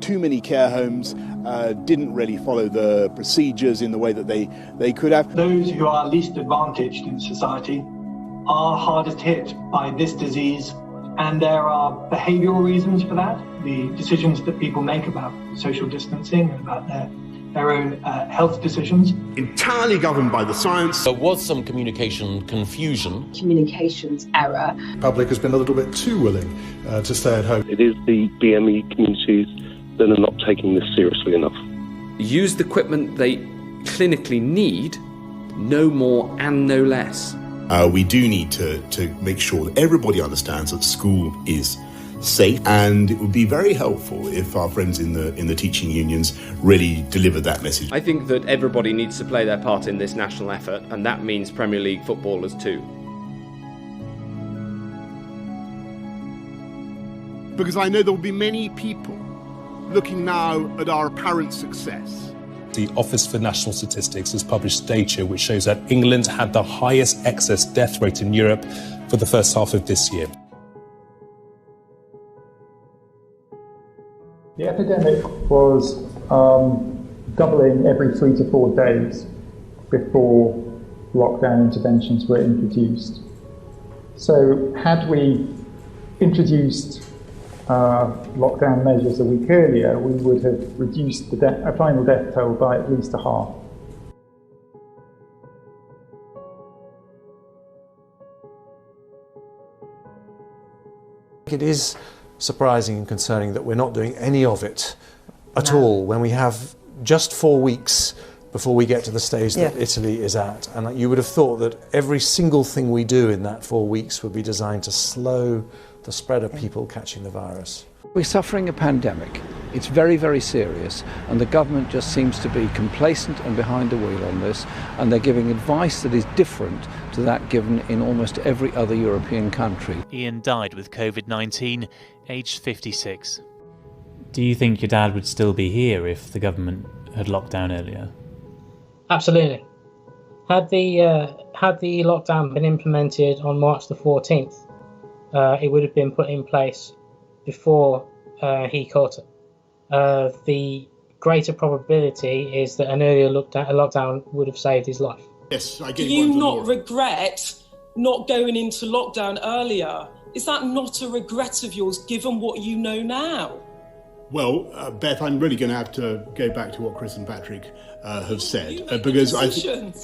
too many care homes, didn't really follow the procedures in the way that they could have. Those who are least advantaged in society are hardest hit by this disease, and there are behavioural reasons for that. The decisions that people make about social distancing and about their own health decisions. Entirely governed by the science. There was some communication confusion. Communications error. The public has been a little bit too willing to stay at home. It is the BME communities that are not taking this seriously enough. Use the equipment they clinically need, no more and no less. We do need to make sure that everybody understands that school is safe, and it would be very helpful if our friends in the teaching unions really delivered that message. I think that everybody needs to play their part in this national effort, and that means Premier League footballers too. Because I know there will be many people looking now at our apparent success. The Office for National Statistics has published data which shows that England had the highest excess death rate in Europe for the first half of this year. The epidemic was doubling every 3 to 4 days before lockdown interventions were introduced. So had we introduced lockdown measures a week earlier, we would have reduced the final death toll by at least a half. It is surprising and concerning that we're not doing any of it at all when we have just 4 weeks before we get to the stage that Italy is at. And you would have thought that every single thing we do in that 4 weeks would be designed to slow the spread of people catching the virus. We're suffering a pandemic. It's very, very serious, and the government just seems to be complacent and behind the wheel on this, and they're giving advice that is different to that given in almost every other European country. Ian died with COVID-19, aged 56. Do you think your dad would still be here if the government had locked down earlier? Absolutely. Had the lockdown been implemented on March the 14th, it would have been put in place before he caught it. The greater probability is that an earlier lockdown would have saved his life. Yes, I Do you not regret not going into lockdown earlier? Is that not a regret of yours, given what you know now? Well, Beth, I'm really going to have to go back to what Chris and Patrick have said, because I think